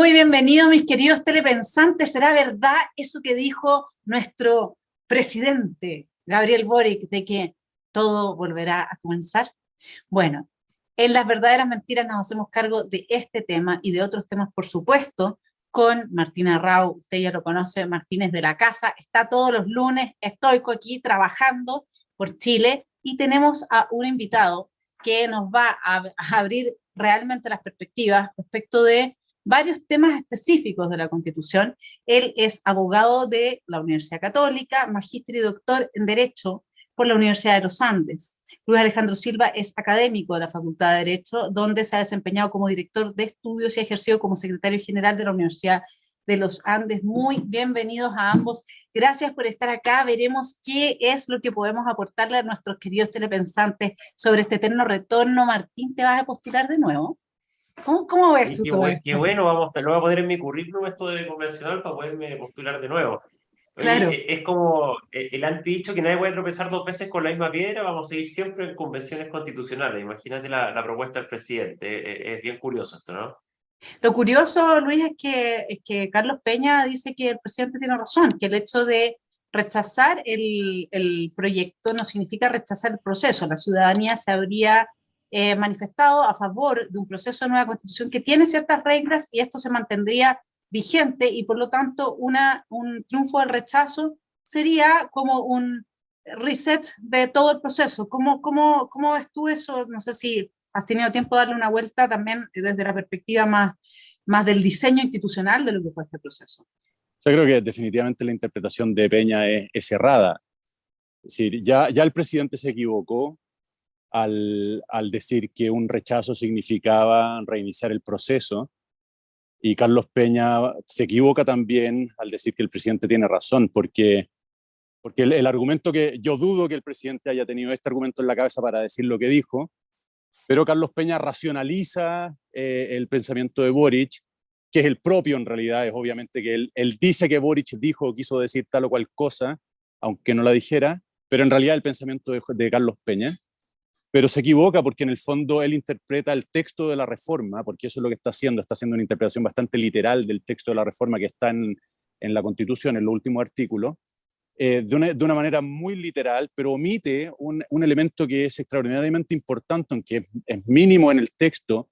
Muy bienvenidos, mis queridos telepensantes. ¿Será verdad eso que dijo nuestro presidente, Gabriel Boric, de que todo volverá a comenzar? Bueno, en Las Verdaderas Mentiras nos hacemos cargo de este tema y de otros temas, por supuesto, con Martina Rau. Usted ya lo conoce, Martínez de la casa. Está todos los lunes, estoico aquí trabajando por Chile y tenemos a un invitado que nos va a abrir realmente las perspectivas respecto de varios temas específicos de la Constitución. Él es abogado de la Universidad Católica, magíster y doctor en Derecho por la Universidad de los Andes. Luis Alejandro Silva es académico de la Facultad de Derecho, donde se ha desempeñado como director de estudios y ha ejercido como secretario general de la Universidad de los Andes. Muy bienvenidos a ambos. Gracias por estar acá. Veremos qué es lo que podemos aportarle a nuestros queridos telepensantes sobre este eterno retorno. Martín, ¿te vas a postular de nuevo? ¿Cómo ves Sí, tú todo qué esto? bueno, lo voy a poner en mi currículum esto de convencional para poderme postular de nuevo. Oye, Claro. es como el antidicho que nadie puede tropezar dos veces con la misma piedra, vamos a seguir siempre en convenciones constitucionales. Imagínate la propuesta del presidente, es bien curioso esto, ¿no? Lo curioso, Luis, es que Carlos Peña dice que el presidente tiene razón, que el hecho de rechazar el proyecto no significa rechazar el proceso. La ciudadanía se habría manifestado a favor de un proceso de nueva constitución que tiene ciertas reglas y esto se mantendría vigente y por lo tanto un triunfo del rechazo sería como un reset de todo el proceso. ¿Cómo ves tú eso? No sé si has tenido tiempo de darle una vuelta también desde la perspectiva más del diseño institucional de lo que fue este proceso. Yo creo que definitivamente la interpretación de Peña es errada. Es decir, ya el presidente se equivocó al decir que un rechazo significaba reiniciar el proceso, y Carlos Peña se equivoca también al decir que el presidente tiene razón, porque el argumento que yo dudo que el presidente haya tenido este argumento en la cabeza para decir lo que dijo, pero Carlos Peña racionaliza el pensamiento de Boric, que es el propio en realidad. Es obviamente que él dice que Boric dijo o quiso decir tal o cual cosa, aunque no la dijera, pero en realidad el pensamiento de Carlos Peña. Pero se equivoca porque en el fondo él interpreta el texto de la reforma, porque eso es lo que está haciendo una interpretación bastante literal del texto de la reforma que está en la Constitución, en los últimos artículos, de una manera muy literal, pero omite un elemento que es extraordinariamente importante, aunque es mínimo en el texto,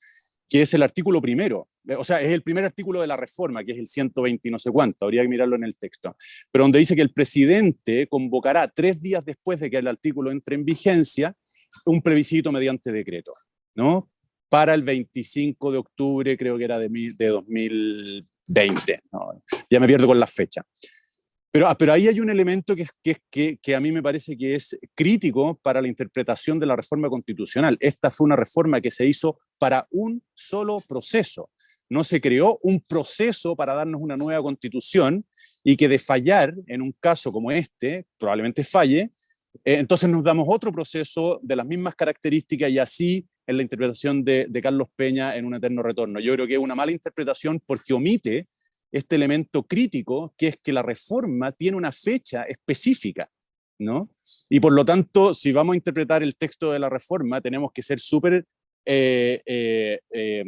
que es el artículo primero. O sea, es el primer artículo de la reforma, que es el 120 y no sé cuánto, habría que mirarlo en el texto, pero donde dice que el presidente convocará 3 días después de que el artículo entre en vigencia un plebiscito mediante decreto, ¿no? Para el 25 de octubre, creo que era de 2020, ¿no? Ya me pierdo con la fecha. Pero ahí hay un elemento que a mí me parece que es crítico para la interpretación de la reforma constitucional. Esta fue una reforma que se hizo para un solo proceso. No se creó un proceso para darnos una nueva constitución y que de fallar en un caso como este, probablemente falle, entonces nos damos otro proceso de las mismas características y así en la interpretación de Carlos Peña en un eterno retorno. Yo creo que es una mala interpretación porque omite este elemento crítico, que es que la reforma tiene una fecha específica, ¿no? Y por lo tanto, si vamos a interpretar el texto de la reforma, tenemos que ser súper,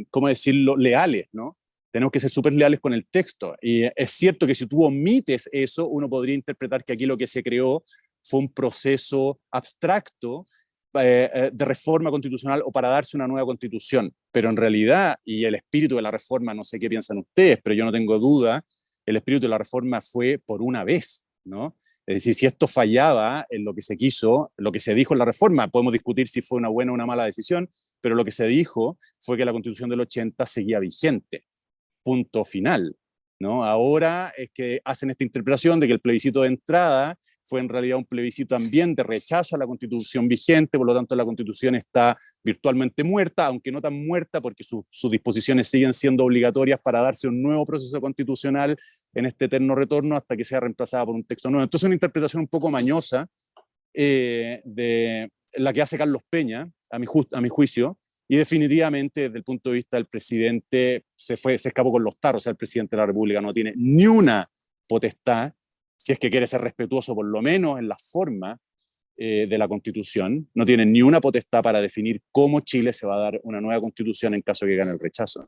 ¿cómo decirlo?, leales, ¿no? Tenemos que ser súper leales con el texto. Y es cierto que si tú omites eso, uno podría interpretar que aquí lo que se creó fue un proceso abstracto de reforma constitucional o para darse una nueva constitución. Pero en realidad, y el espíritu de la reforma, no sé qué piensan ustedes, pero yo no tengo duda, el espíritu de la reforma fue por una vez, ¿no? Es decir, si esto fallaba en lo que se quiso, lo que se dijo en la reforma, podemos discutir si fue una buena o una mala decisión, pero lo que se dijo fue que la Constitución del 80 seguía vigente. Punto final, ¿no? Ahora es que hacen esta interpretación de que el plebiscito de entrada fue en realidad un plebiscito también de rechazo a la Constitución vigente, por lo tanto la Constitución está virtualmente muerta, aunque no tan muerta porque sus disposiciones siguen siendo obligatorias para darse un nuevo proceso constitucional en este eterno retorno hasta que sea reemplazada por un texto nuevo. Entonces una interpretación un poco mañosa de la que hace Carlos Peña, a mi juicio, y definitivamente desde el punto de vista del presidente se escapó con los tarros. O sea, el presidente de la República no tiene ni una potestad, si es que quiere ser respetuoso por lo menos en la forma de la Constitución, no tiene ni una potestad para definir cómo Chile se va a dar una nueva Constitución en caso de que gane el rechazo.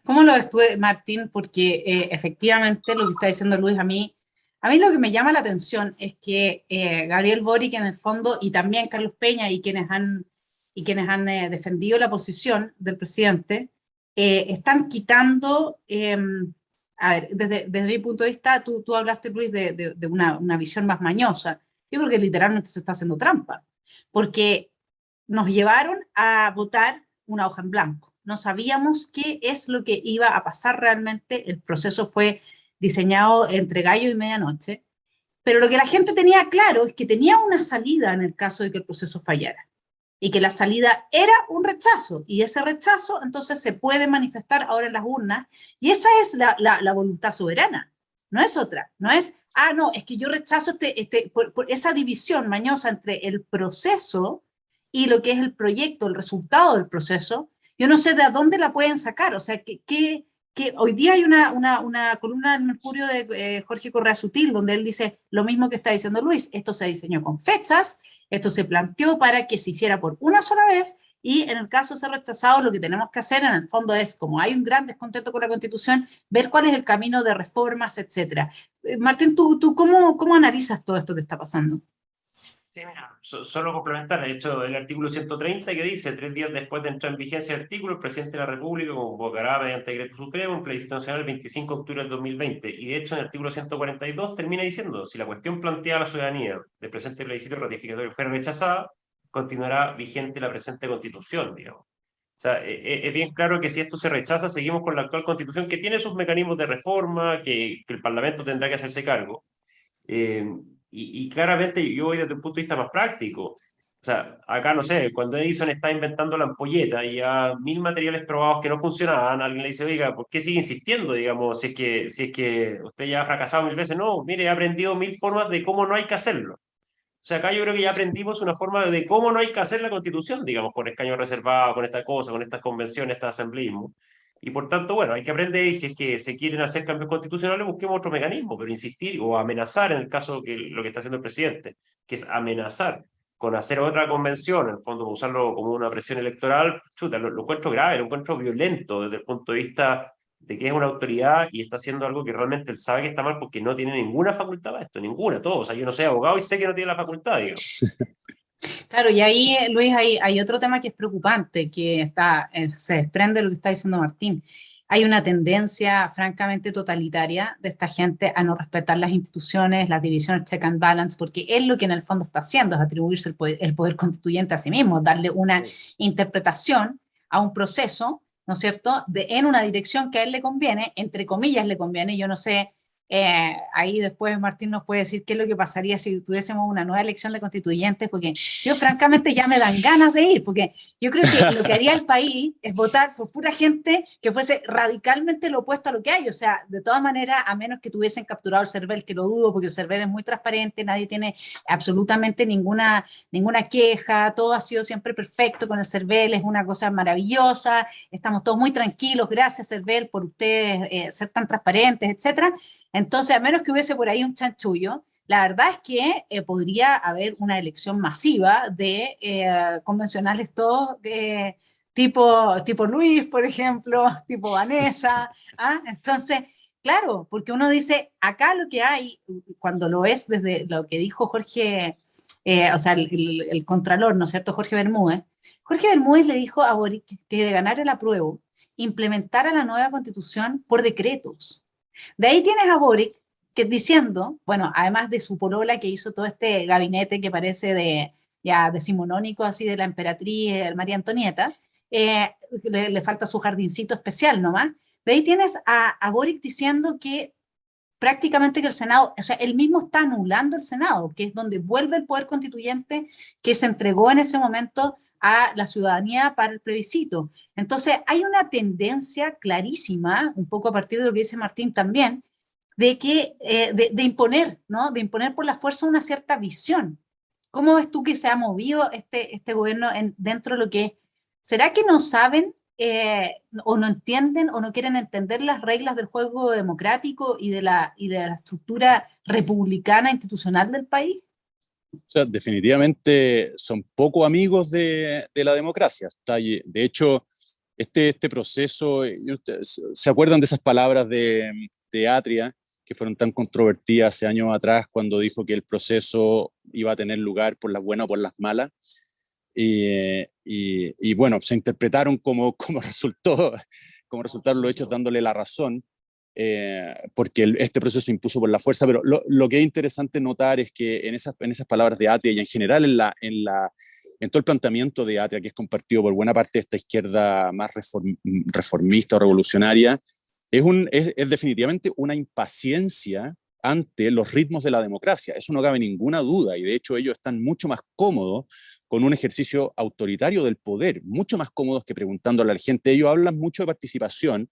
¿Cómo lo ves tú, Martín? Porque efectivamente lo que está diciendo Luis, a mí lo que me llama la atención es que Gabriel Boric en el fondo, y también Carlos Peña y quienes han defendido la posición del presidente, están quitando, a ver, desde mi punto de vista, tú hablaste, Luis, de una visión más mañosa. Yo creo que literalmente se está haciendo trampa, porque nos llevaron a votar una hoja en blanco. No sabíamos qué es lo que iba a pasar realmente. El proceso fue diseñado entre gallo y medianoche, pero lo que la gente tenía claro es que tenía una salida en el caso de que el proceso fallara, y que la salida era un rechazo, y ese rechazo entonces se puede manifestar ahora en las urnas, y esa es la voluntad soberana, no es otra, no es, no, es que yo rechazo por esa división mañosa entre el proceso y lo que es el proyecto, el resultado del proceso. Yo no sé de dónde la pueden sacar, o sea, que hoy día hay una columna en Mercurio de Jorge Correa Sutil, donde él dice lo mismo que está diciendo Luis: esto se diseñó con fechas, esto se planteó para que se hiciera por una sola vez, y en el caso de ser rechazado, lo que tenemos que hacer en el fondo es, como hay un gran descontento con la Constitución, ver cuál es el camino de reformas, etc. Martín, ¿tú cómo analizas todo esto que está pasando? Sí, mira, solo complementar, de hecho, el artículo 130 que dice: 3 días después de entrar en vigencia el artículo, el presidente de la República convocará mediante decreto supremo un plebiscito nacional el 25 de octubre del 2020. Y de hecho, en el artículo 142 termina diciendo: si la cuestión planteada a la ciudadanía del presente plebiscito ratificatorio fuera rechazada, continuará vigente la presente Constitución, digamos. O sea, es bien claro que si esto se rechaza, seguimos con la actual Constitución, que tiene sus mecanismos de reforma, que el Parlamento tendrá que hacerse cargo. Y claramente yo voy desde un punto de vista más práctico. O sea, acá no sé, cuando Edison está inventando la ampolleta y a 1000 materiales probados que no funcionaban, alguien le dice: oiga, ¿por qué sigue insistiendo? Digamos, si es que usted ya ha fracasado 1000 veces. No, mire, he aprendido 1000 formas de cómo no hay que hacerlo. O sea, acá yo creo que ya aprendimos una forma de cómo no hay que hacer la Constitución, digamos, con escaños reservados, con esta cosa, con estas convenciones, este asambleísmo. Y por tanto, bueno, hay que aprender, y si es que se quieren hacer cambios constitucionales, busquemos otro mecanismo, pero insistir o amenazar, en el caso que lo que está haciendo el presidente, que es amenazar con hacer otra convención, en el fondo usarlo como una presión electoral, chuta, lo encuentro grave, lo encuentro violento desde el punto de vista de que es una autoridad y está haciendo algo que realmente él sabe que está mal, porque no tiene ninguna facultad para esto, ninguna, todo. O sea, yo no soy abogado y sé que no tiene la facultad, digamos. Claro, y ahí, Luis, hay otro tema que es preocupante, que se desprende de lo que está diciendo Martín. Hay una tendencia francamente totalitaria de esta gente a no respetar las instituciones, las divisiones check and balance, porque es lo que en el fondo está haciendo, es atribuirse el poder constituyente a sí mismo, darle una interpretación a un proceso, ¿no es cierto?, en una dirección que a él le conviene, entre comillas le conviene. Yo no sé, ahí después Martín nos puede decir qué es lo que pasaría si tuviésemos una nueva elección de constituyentes, porque yo francamente ya me dan ganas de ir, porque yo creo que lo que haría el país es votar por pura gente que fuese radicalmente lo opuesto a lo que hay. O sea, de todas maneras, a menos que tuviesen capturado el CERVEL, que lo dudo, porque el CERVEL es muy transparente, nadie tiene absolutamente ninguna queja, todo ha sido siempre perfecto con el CERVEL, es una cosa maravillosa, estamos todos muy tranquilos, gracias CERVEL por ustedes ser tan transparentes, etcétera. Entonces, a menos que hubiese por ahí un chanchullo, la verdad es que podría haber una elección masiva de convencionales todos, tipo Luis, por ejemplo, tipo Vanessa. Entonces, claro, porque uno dice, acá lo que hay, cuando lo ves desde lo que dijo Jorge, o sea, el contralor, ¿no es cierto?, Jorge Bermúdez. Jorge Bermúdez le dijo a Boric que de ganar el apruebo, implementara la nueva constitución por decretos. De ahí tienes a Boric que diciendo, bueno, además de su polola que hizo todo este gabinete que parece ya decimonónico, así de la emperatriz María Antonieta, le falta su jardincito especial nomás. De ahí tienes a Boric diciendo que prácticamente que el Senado, o sea, él mismo está anulando el Senado, que es donde vuelve el poder constituyente que se entregó en ese momento a la ciudadanía para el plebiscito. Entonces, hay una tendencia clarísima, un poco a partir de lo que dice Martín también, de imponer, ¿no? De imponer por la fuerza una cierta visión. ¿Cómo ves tú que se ha movido este gobierno dentro de lo que es? ¿Será que no saben o no entienden o no quieren entender las reglas del juego democrático y de la estructura republicana institucional del país? O sea, definitivamente son poco amigos de la democracia. De hecho, este proceso, ¿se acuerdan de esas palabras de Atria que fueron tan controvertidas hace años atrás cuando dijo que el proceso iba a tener lugar por las buenas o por las malas? Y bueno, se interpretaron como resultaron los hechos dándole la razón, porque este proceso se impuso por la fuerza, pero lo que es interesante notar es que en esas palabras de Atria y en general en todo el planteamiento de Atria, que es compartido por buena parte de esta izquierda más reformista o revolucionaria, es definitivamente una impaciencia ante los ritmos de la democracia. Eso no cabe ninguna duda, y de hecho ellos están mucho más cómodos con un ejercicio autoritario del poder, mucho más cómodos que preguntándole a la gente. Ellos hablan mucho de participación,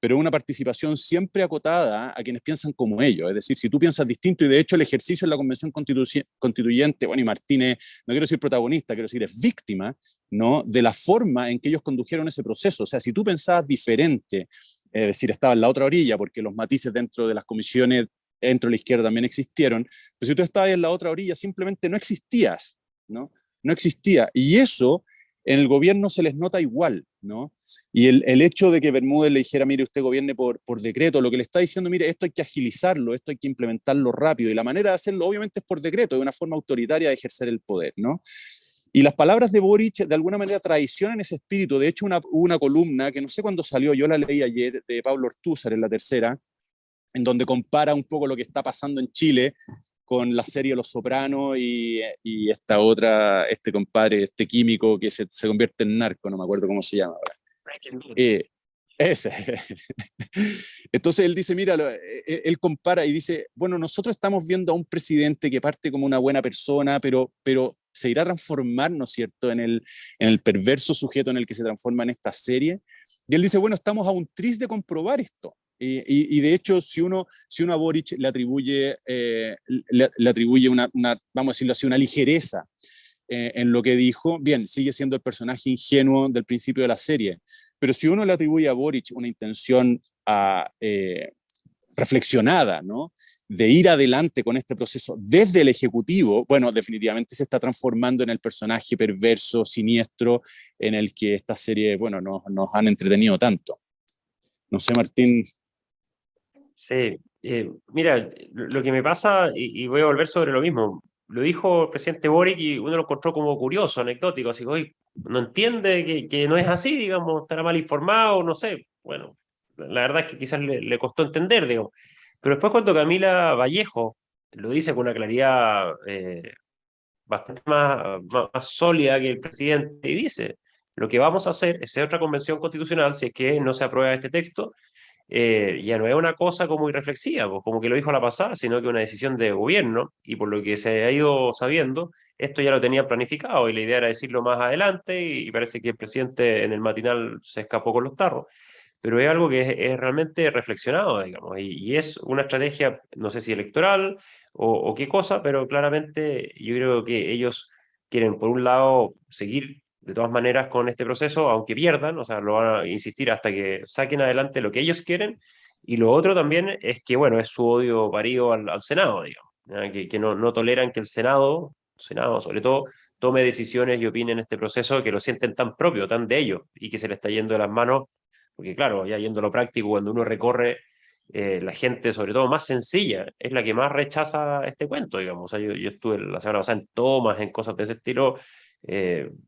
pero una participación siempre acotada a quienes piensan como ellos. Es decir, si tú piensas distinto, y de hecho el ejercicio en la Convención Constituyente, bueno, y Martínez, no quiero decir protagonista, quiero decir es víctima, ¿no?, de la forma en que ellos condujeron ese proceso. O sea, si tú pensabas diferente, es decir, estaba en la otra orilla, porque los matices dentro de las comisiones, dentro de la izquierda también existieron, pero si tú estabas en la otra orilla, simplemente no existías, ¿no? No existía. Y eso en el gobierno se les nota igual, ¿no? Y el hecho de que Bermúdez le dijera, mire, usted gobierne por decreto, lo que le está diciendo, mire, esto hay que agilizarlo, esto hay que implementarlo rápido, y la manera de hacerlo obviamente es por decreto, es una forma autoritaria de ejercer el poder, ¿no? Y las palabras de Boric de alguna manera traicionan ese espíritu. De hecho, una columna que no sé cuándo salió, yo la leí ayer, de Pablo Ortúzar en La Tercera, en donde compara un poco lo que está pasando en Chile con la serie Los Sopranos y esta otra, este compadre, este químico que se convierte en narco, no me acuerdo cómo se llama ahora. Ese. Entonces él dice, mira, él compara y dice, bueno, nosotros estamos viendo a un presidente que parte como una buena persona, pero se irá a transformar, ¿no es cierto?, en el perverso sujeto en el que se transforma en esta serie. Y él dice, bueno, estamos a un tris de comprobar esto. Y de hecho, si uno a Boric le atribuye, una, vamos a decirlo así, una ligereza en lo que dijo, bien, sigue siendo el personaje ingenuo del principio de la serie, pero si uno le atribuye a Boric una intención reflexionada, ¿no?, de ir adelante con este proceso desde el Ejecutivo, bueno, definitivamente se está transformando en el personaje perverso, siniestro, en el que esta serie, bueno, nos han entretenido tanto. No sé, Martín. Sí, mira, lo que me pasa, y voy a volver sobre lo mismo, lo dijo el presidente Boric y uno lo encontró como curioso, anecdótico, así que hoy no entiende que no es así, digamos, estará mal informado, no sé, bueno, la verdad es que quizás le costó entender, digamos. Pero después cuando Camila Vallejo lo dice con una claridad bastante más sólida que el presidente, y dice, lo que vamos a hacer es hacer otra convención constitucional si es que no se aprueba este texto. Ya no es una cosa como irreflexiva, pues, como que lo dijo la pasada, sino que una decisión de gobierno, y por lo que se ha ido sabiendo, esto ya lo tenía planificado y la idea era decirlo más adelante, y parece que el presidente en el matinal se escapó con los tarros, pero es algo que es realmente reflexionado, digamos, y es una estrategia, no sé si electoral o qué cosa, pero claramente yo creo que ellos quieren, por un lado, seguir de todas maneras con este proceso, aunque pierdan, o sea, lo van a insistir hasta que saquen adelante lo que ellos quieren, y lo otro también es que, bueno, es su odio parido al Senado, digamos, ¿ya? Que no toleran que el Senado sobre todo, tome decisiones y opine en este proceso que lo sienten tan propio, tan de ellos, y que se le está yendo de las manos, porque claro, ya yendo a lo práctico, cuando uno recorre, la gente, sobre todo más sencilla, es la que más rechaza este cuento, digamos. O sea, yo estuve la semana pasada en tomas, en cosas de ese estilo,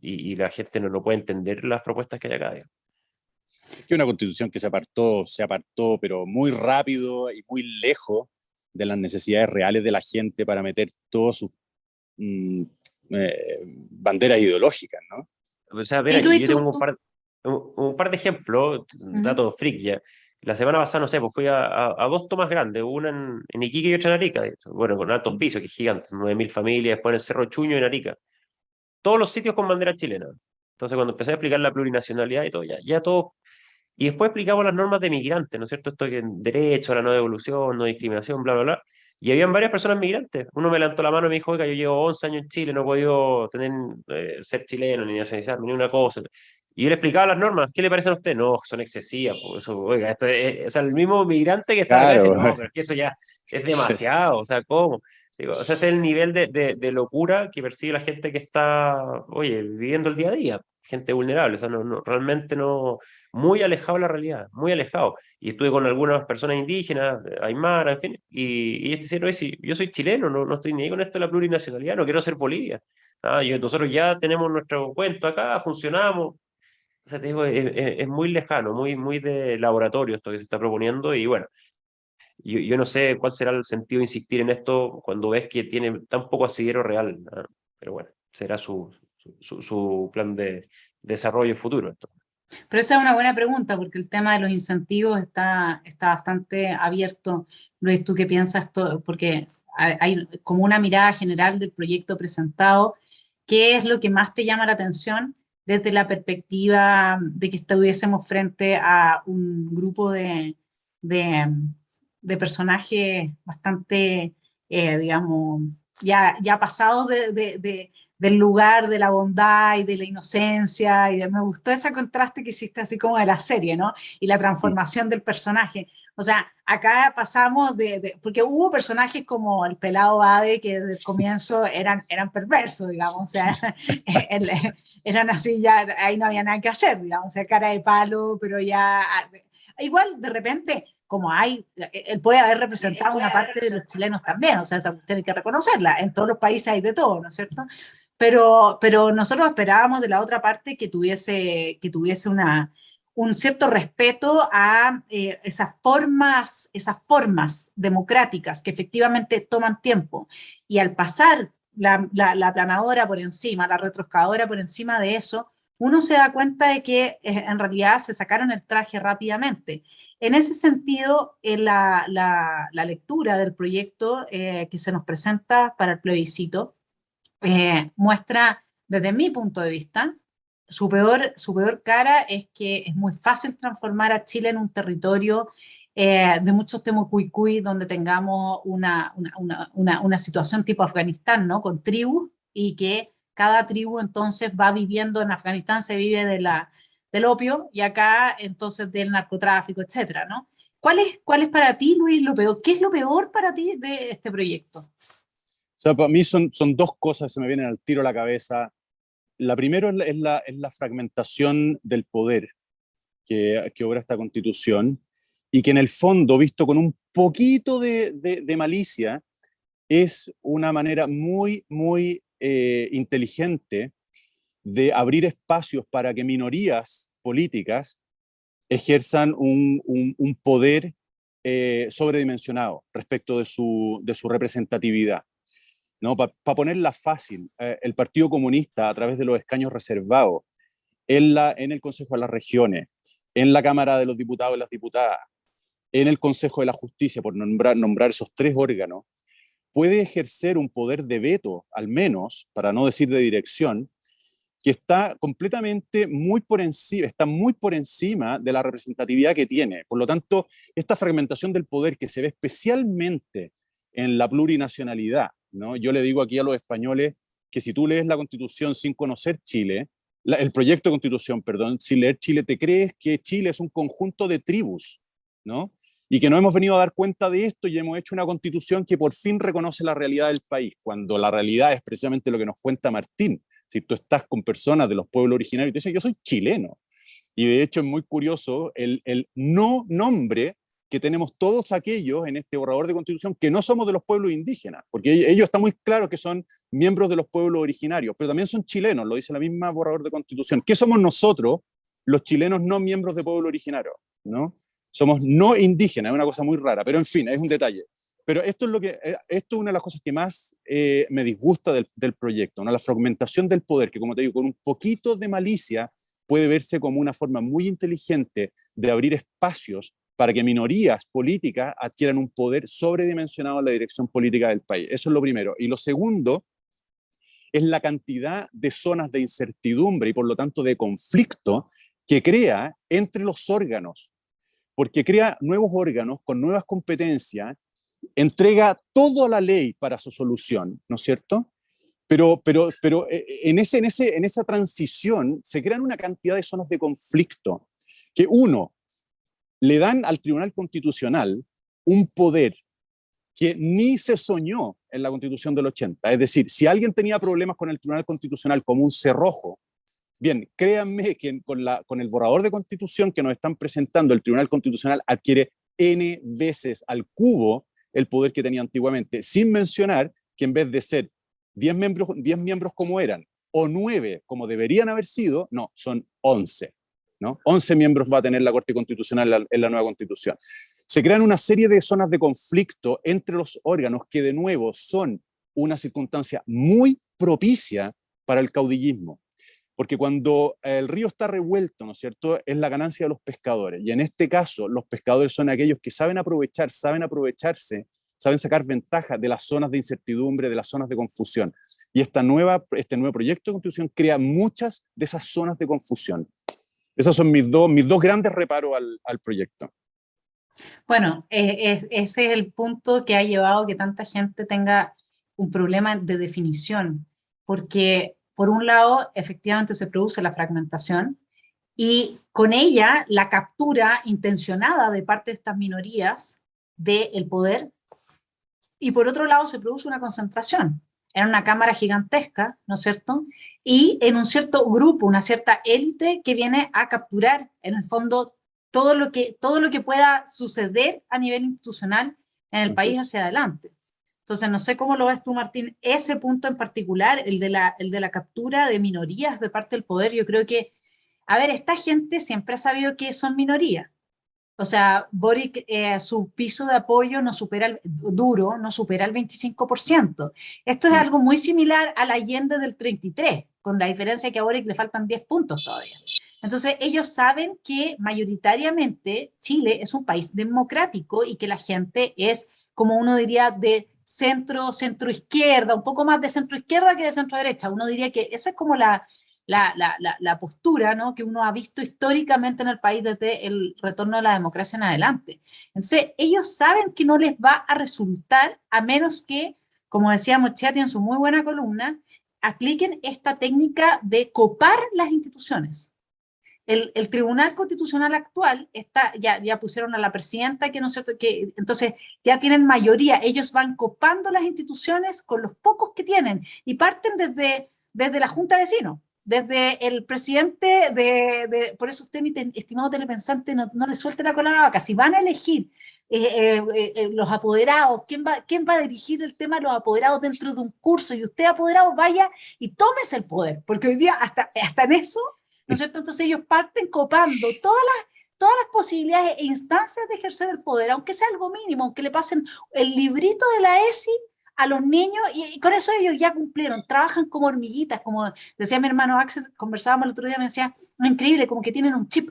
y la gente no puede entender las propuestas que hay acá, digamos. Que una constitución que se apartó, pero muy rápido y muy lejos de las necesidades reales de la gente para meter todas sus banderas ideológicas, ¿no? O sea, mira, yo tengo un par de ejemplos, datos freak ya. La semana pasada, no sé, pues fui a dos tomas grandes, una en Iquique y otra en Arica, de hecho. Bueno, con altos pisos, que es gigante, 9.000 familias, después en el Cerro Chuño en Arica. Todos los sitios con bandera chilena. Entonces, cuando empecé a explicar la plurinacionalidad y todo, ya todo. Y después explicamos las normas de migrantes, ¿no es cierto? Esto que derecho a la no devolución, no discriminación, bla, bla, bla. Y habían varias personas migrantes. Uno me levantó la mano y me dijo, oiga, yo llevo 11 años en Chile, no he podido ser chileno, ni nacionalizarme, ni una cosa. Y yo le explicaba las normas. ¿Qué le parecen a usted? No, son excesivas. Por eso, oiga, esto es, o sea, el mismo migrante que está acá dice, Claro. no, pero es que eso ya es demasiado. O sea, ¿cómo? Digo, o sea, ese es el nivel de locura que persigue la gente que está, oye, viviendo el día a día, gente vulnerable, o sea, realmente no, muy alejado de la realidad, muy alejado. Y estuve con algunas personas indígenas, aymara, en fin, y ellos dicen, oye, si yo soy chileno, no estoy ni ahí con esto de la plurinacionalidad, no quiero ser Bolivia. Nosotros ya tenemos nuestro cuento acá, funcionamos. O sea, te digo, es muy lejano, muy de laboratorio esto que se está proponiendo, y bueno. Yo no sé cuál será el sentido de insistir en esto cuando ves que tiene tan poco asidero real, ¿no? Pero bueno, será su plan de desarrollo futuro esto. Pero esa es una buena pregunta, porque el tema de los incentivos está bastante abierto. Luis, ¿tú qué piensas? Porque hay como una mirada general del proyecto presentado. ¿Qué es lo que más te llama la atención desde la perspectiva de que estuviésemos frente a un grupo de, de personajes bastante, digamos, ya pasados del lugar de la bondad y de la inocencia, me gustó ese contraste que hiciste así como de la serie, ¿no? Y la transformación del personaje. O sea, acá pasamos porque hubo personajes como el pelado Ade que desde el comienzo eran perversos, digamos, o sea, eran así, ya ahí no había nada que hacer, digamos, o sea, cara de palo, pero ya, igual de repente como él puede haber representado una parte de los chilenos también, o sea, esa tiene que reconocerla, en todos los países hay de todo, ¿no es cierto? Pero nosotros esperábamos de la otra parte que tuviese un cierto respeto a esas formas democráticas que efectivamente toman tiempo. Y al pasar la planadora por encima, la retroexcavadora por encima de eso, uno se da cuenta de que en realidad se sacaron el traje rápidamente. En ese sentido, la lectura del proyecto que se nos presenta para el plebiscito muestra, desde mi punto de vista, su peor cara es que es muy fácil transformar a Chile en un territorio de muchos temucuicui, donde tengamos una situación tipo Afganistán, ¿no? Con tribus, y que cada tribu entonces va viviendo en Afganistán, se vive del opio, y acá entonces del narcotráfico, etcétera, ¿no? ¿Cuál es para ti, Luis, lo peor? ¿Qué es lo peor para ti de este proyecto? O sea, para mí son dos cosas que se me vienen al tiro a la cabeza. La primera es la fragmentación del poder que obra esta constitución, y que en el fondo, visto con un poquito de malicia, es una manera muy inteligente de abrir espacios para que minorías políticas ejerzan un poder sobredimensionado respecto de su representatividad. ¿No? Para ponerla fácil, el Partido Comunista, a través de los escaños reservados en el Consejo de las Regiones, en la Cámara de los Diputados y las Diputadas, en el Consejo de la Justicia, por nombrar esos tres órganos, puede ejercer un poder de veto, al menos, para no decir de dirección, que está completamente está muy por encima de la representatividad que tiene. Por lo tanto, esta fragmentación del poder que se ve especialmente en la plurinacionalidad, ¿no? Yo le digo aquí a los españoles que si tú lees la Constitución sin conocer Chile, el proyecto de Constitución, perdón, sin leer Chile, te crees que Chile es un conjunto de tribus, ¿no? Y que no hemos venido a dar cuenta de esto y hemos hecho una Constitución que por fin reconoce la realidad del país, cuando la realidad es precisamente lo que nos cuenta Martín. Si tú estás con personas de los pueblos originarios y te dicen, yo soy chileno. Y de hecho es muy curioso el no nombre que tenemos todos aquellos en este borrador de constitución que no somos de los pueblos indígenas, porque ellos están muy claros que son miembros de los pueblos originarios, pero también son chilenos, lo dice la misma borrador de constitución. ¿Qué somos nosotros, los chilenos no miembros de pueblo originario? ¿No? Somos no indígenas, es una cosa muy rara, pero en fin, es un detalle. Pero esto es una de las cosas que más me disgusta del proyecto, ¿no? La fragmentación del poder, que como te digo, con un poquito de malicia puede verse como una forma muy inteligente de abrir espacios para que minorías políticas adquieran un poder sobredimensionado en la dirección política del país. Eso es lo primero. Y lo segundo es la cantidad de zonas de incertidumbre y por lo tanto de conflicto que crea entre los órganos, porque crea nuevos órganos con nuevas competencias, entrega toda la ley para su solución, ¿no es cierto? Pero en esa transición se crean una cantidad de zonas de conflicto que, uno, le dan al Tribunal Constitucional un poder que ni se soñó en la Constitución del 80. Es decir, si alguien tenía problemas con el Tribunal Constitucional como un cerrojo, bien, créanme que con el borrador de Constitución que nos están presentando, el Tribunal Constitucional adquiere N veces al cubo el poder que tenía antiguamente, sin mencionar que en vez de ser 10 miembros como eran, o 9 como deberían haber sido, no, son 11. ¿No? 11 miembros va a tener la Corte Constitucional en la nueva Constitución. Se crean una serie de zonas de conflicto entre los órganos que, de nuevo, son una circunstancia muy propicia para el caudillismo. Porque cuando el río está revuelto, ¿no es cierto?, es la ganancia de los pescadores. Y en este caso, los pescadores son aquellos que saben aprovecharse, saben sacar ventaja de las zonas de incertidumbre, de las zonas de confusión. Y este nuevo proyecto de Constitución crea muchas de esas zonas de confusión. Esos son mis dos grandes reparos al proyecto. Bueno, ese es el punto que ha llevado a que tanta gente tenga un problema de definición, porque por un lado, efectivamente se produce la fragmentación y con ella la captura intencionada de parte de estas minorías del poder, y por otro lado se produce una concentración en una cámara gigantesca, ¿no es cierto?, y en un cierto grupo, una cierta élite que viene a capturar, en el fondo, todo lo que pueda suceder a nivel institucional en el país hacia adelante. Entonces, no sé cómo lo ves tú, Martín, ese punto en particular, el de la captura de minorías de parte del poder. Yo creo que, a ver, esta gente siempre ha sabido que son minorías. O sea, Boric, su piso de apoyo no supera el 25%. Esto es algo muy similar a la Allende del 33, con la diferencia que a Boric le faltan 10 puntos todavía. Entonces, ellos saben que mayoritariamente Chile es un país democrático y que la gente es, como uno diría, de centro-izquierda, un poco más de centro-izquierda que de centro-derecha. Uno diría que esa es como la postura, ¿no?, que uno ha visto históricamente en el país desde el retorno de la democracia en adelante. Entonces, ellos saben que no les va a resultar, a menos que, como decía Moschetti en su muy buena columna, apliquen esta técnica de copar las instituciones. El Tribunal Constitucional actual ya pusieron a la presidenta, que no es cierto, que entonces ya tienen mayoría, ellos van copando las instituciones con los pocos que tienen y parten desde la Junta de Vecinos, desde el presidente por eso usted, mi estimado telepensante, no le suelte la cola a la vaca. Si van a elegir los apoderados, ¿quién va a dirigir el tema de los apoderados dentro de un curso? Y usted, apoderado, vaya y tómese el poder, porque hoy día hasta en eso, ¿no es cierto? Entonces ellos parten copando todas las posibilidades e instancias de ejercer el poder, aunque sea algo mínimo, aunque le pasen el librito de la ESI a los niños, y con eso ellos ya cumplieron, trabajan como hormiguitas, como decía mi hermano Axel, conversábamos el otro día, me decía, increíble, como que tienen un chip.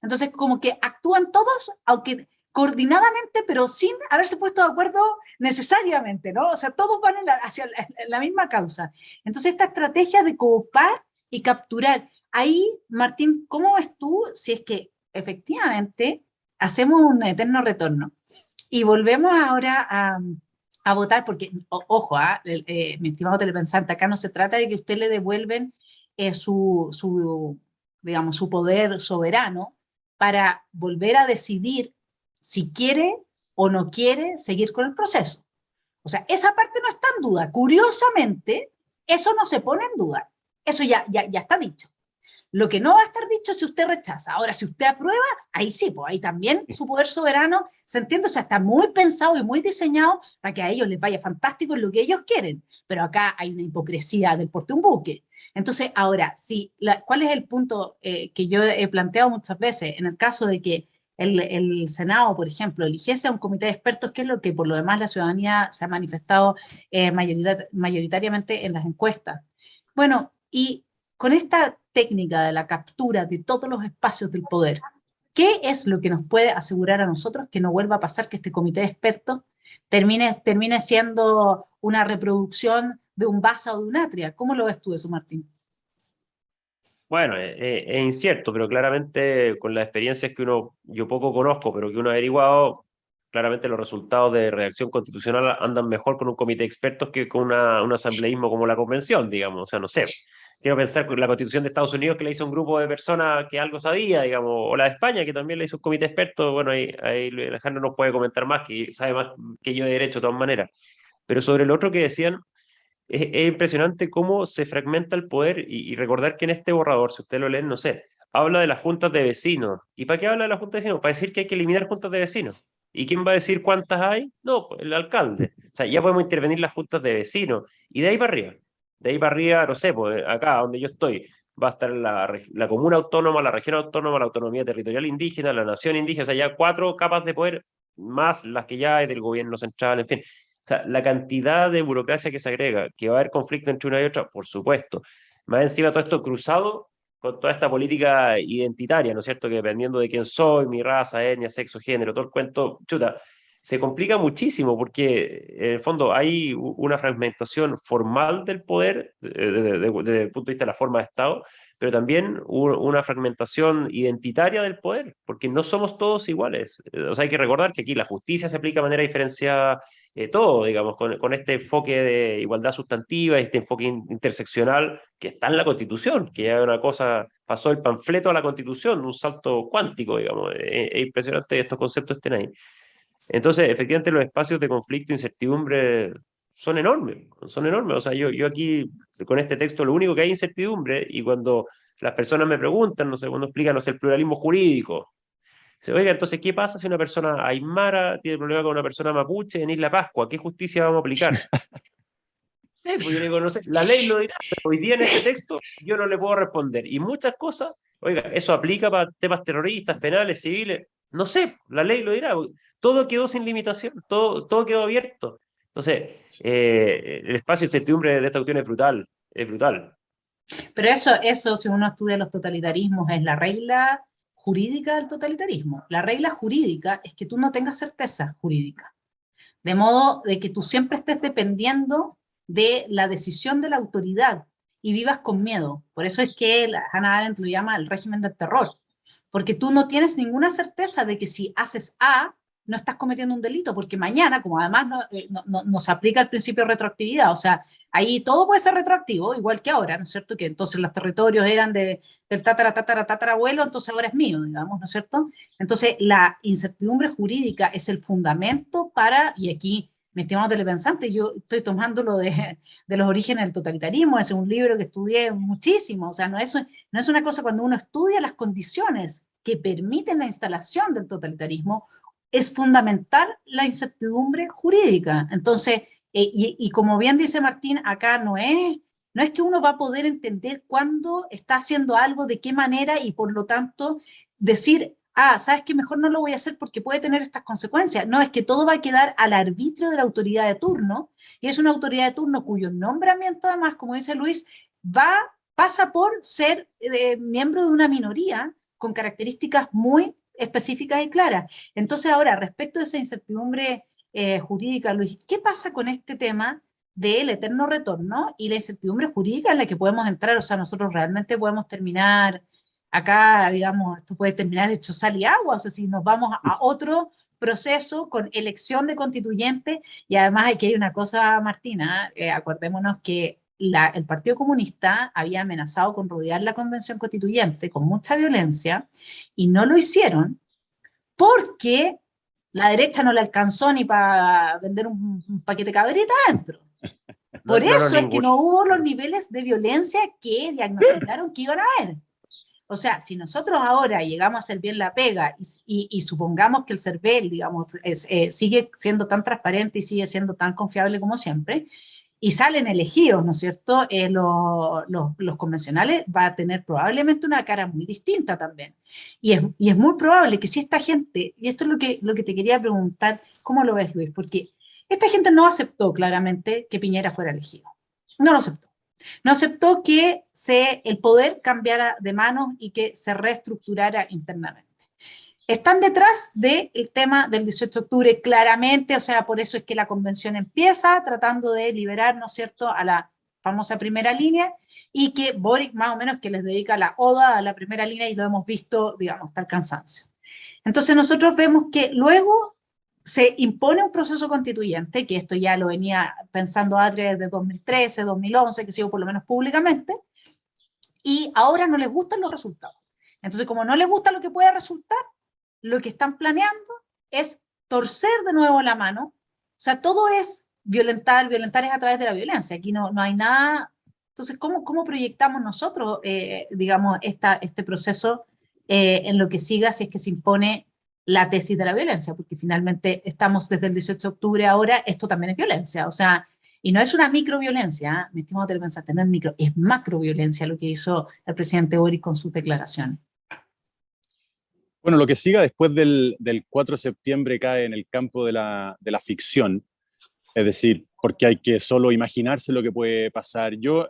Entonces como que actúan todos, aunque coordinadamente, pero sin haberse puesto de acuerdo necesariamente, ¿no? O sea, todos van hacia la misma causa. Entonces esta estrategia de coopar y capturar, ahí, Martín, ¿cómo ves tú si es que efectivamente hacemos un eterno retorno y volvemos ahora a votar? Porque, ojo, mi estimado telepensante, acá no se trata de que usted le devuelven digamos, su poder soberano para volver a decidir si quiere o no quiere seguir con el proceso. O sea, esa parte no está en duda. Curiosamente, eso no se pone en duda. Eso ya está dicho. Lo que no va a estar dicho es si usted rechaza. Ahora, si usted aprueba, ahí sí, pues ahí también su poder soberano, se entiende, o sea, está muy pensado y muy diseñado para que a ellos les vaya fantástico en lo que ellos quieren. Pero acá hay una hipocresía del porte un buque. Entonces, ahora, ¿cuál es el punto que yo he planteado muchas veces? En el caso de que el Senado, por ejemplo, eligiese a un comité de expertos, que es lo que por lo demás la ciudadanía se ha manifestado mayoritariamente en las encuestas. Bueno, y con esta técnica de la captura de todos los espacios del poder, ¿qué es lo que nos puede asegurar a nosotros que no vuelva a pasar que este comité de expertos termine siendo una reproducción de un Baza o de un Atria? ¿Cómo lo ves tú eso, Martín? Bueno, es incierto, pero claramente con las experiencias que yo poco conozco, pero que uno ha averiguado, claramente los resultados de redacción constitucional andan mejor con un comité de expertos que con un asambleísmo como la convención, digamos. O sea, no sé. quiero pensar con la Constitución de Estados Unidos que la hizo un grupo de personas que algo sabía, digamos, o la de España que también la hizo un comité experto. Bueno, ahí Alejandro nos puede comentar más, que sabe más que yo de derecho de todas maneras. Pero sobre lo otro que decían, es impresionante cómo se fragmenta el poder y recordar que en este borrador, si usted lo lee, no sé, habla de las juntas de vecinos. ¿Y para qué habla de las juntas de vecinos? Para decir que hay que eliminar juntas de vecinos. ¿Y quién va a decir cuántas hay? No, pues el alcalde. O sea, ya podemos intervenir las juntas de vecinos. Y de ahí para arriba. De ahí para arriba, no sé, pues acá donde yo estoy, va a estar la comuna autónoma, la región autónoma, la autonomía territorial indígena, la nación indígena. O sea, ya 4 capas de poder más las que ya hay del gobierno central, en fin. O sea, la cantidad de burocracia que se agrega, que va a haber conflicto entre una y otra, por supuesto. Más encima todo esto cruzado con toda esta política identitaria, ¿no es cierto? Que dependiendo de quién soy, mi raza, etnia, sexo, género, todo el cuento, chuta, se complica muchísimo porque en el fondo hay una fragmentación formal del poder desde el punto de vista de la forma de Estado, pero también una fragmentación identitaria del poder, porque no somos todos iguales. O sea, hay que recordar que aquí la justicia se aplica de manera diferenciada, todo, digamos, con este enfoque de igualdad sustantiva, este enfoque interseccional que está en la Constitución, que ya es una cosa, pasó el panfleto a la Constitución, un salto cuántico, digamos. Es impresionante que estos conceptos estén ahí. Entonces, efectivamente, los espacios de conflicto e incertidumbre son enormes, son enormes. O sea, yo aquí, con este texto, lo único que hay es incertidumbre, y cuando las personas me preguntan, no sé, cuando explican, no sé, el pluralismo jurídico, dice, oiga, entonces, ¿qué pasa si una persona aymara tiene problema con una persona mapuche en Isla Pascua? ¿Qué justicia vamos a aplicar? Sí, pues yo le digo, no sé, la ley lo dirá, pero hoy día en este texto yo no le puedo responder. Y muchas cosas, oiga, eso aplica para temas terroristas, penales, civiles, no sé, la ley lo dirá. Todo quedó sin limitación, todo quedó abierto. Entonces, el espacio de incertidumbre de esta cuestión es brutal, es brutal. Pero eso, si uno estudia los totalitarismos, es la regla jurídica del totalitarismo. La regla jurídica es que tú no tengas certeza jurídica, de modo de que tú siempre estés dependiendo de la decisión de la autoridad y vivas con miedo. Por eso es que Hannah Arendt lo llama el régimen del terror, porque tú no tienes ninguna certeza de que si haces A, no estás cometiendo un delito, porque mañana, como además no se aplica el principio de retroactividad, o sea, ahí todo puede ser retroactivo, igual que ahora, ¿no es cierto? Que entonces los territorios eran del tatarabuelo, entonces ahora es mío, digamos, ¿no es cierto? Entonces, la incertidumbre jurídica es el fundamento para, y aquí, mi estimado telepensante, yo estoy tomando lo de los orígenes del totalitarismo, es un libro que estudié muchísimo, o sea, no es una cosa cuando uno estudia las condiciones que permiten la instalación del totalitarismo, es fundamental la incertidumbre jurídica. Entonces, y como bien dice Martín, acá no es que uno va a poder entender cuándo está haciendo algo, de qué manera, y por lo tanto decir, ¿sabes qué? Mejor no lo voy a hacer porque puede tener estas consecuencias. No, es que todo va a quedar al arbitrio de la autoridad de turno, y es una autoridad de turno cuyo nombramiento, además, como dice Luis, pasa por ser miembro de una minoría con características muy específicas y claras. Entonces, ahora, respecto a esa incertidumbre jurídica, Luis, ¿qué pasa con este tema del eterno retorno y la incertidumbre jurídica en la que podemos entrar? O sea, nosotros realmente podemos terminar acá, digamos, esto puede terminar hecho sal y agua, o sea, si nos vamos a otro proceso con elección de constituyente, y además aquí hay una cosa, Martina, acordémonos que el Partido Comunista había amenazado con rodear la Convención Constituyente con mucha violencia, y no lo hicieron porque la derecha no le alcanzó ni para vender un paquete de cabrita adentro. Por eso es que no hubo los niveles de violencia que diagnosticaron que iban a haber. O sea, si nosotros ahora llegamos a hacer bien la pega y supongamos que el CERVEL, digamos, sigue siendo tan transparente y sigue siendo tan confiable como siempre, y salen elegidos, ¿no es cierto?, los convencionales, va a tener probablemente una cara muy distinta también. Y es muy probable que si esta gente, y esto es lo que te quería preguntar, ¿cómo lo ves, Luis? Porque esta gente no aceptó claramente que Piñera fuera elegido. No lo aceptó. No aceptó que el poder cambiara de manos y que se reestructurara internamente. Están detrás del tema del 18 de octubre claramente, o sea, por eso es que la convención empieza tratando de liberar, ¿no es cierto?, a la famosa primera línea, y que Boric más o menos que les dedica la oda a la primera línea, y lo hemos visto, digamos, hasta el cansancio. Entonces nosotros vemos que luego se impone un proceso constituyente, que esto ya lo venía pensando Adria desde 2013, 2011, que sigo por lo menos públicamente, y ahora no les gustan los resultados. Entonces, como no les gusta lo que puede resultar, lo que están planeando es torcer de nuevo la mano. O sea, todo es violentar es a través de la violencia. Aquí no hay nada. Entonces, ¿cómo proyectamos nosotros, digamos, este proceso en lo que siga si es que se impone la tesis de la violencia? Porque finalmente estamos desde el 18 de octubre ahora, esto también es violencia. O sea, y no es una microviolencia, mi estimado telepensante, no es micro, es macroviolencia lo que hizo el presidente Boric con sus declaraciones. Bueno, lo que siga después del 4 de septiembre cae en el campo de la ficción, es decir, porque hay que solo imaginarse lo que puede pasar. Yo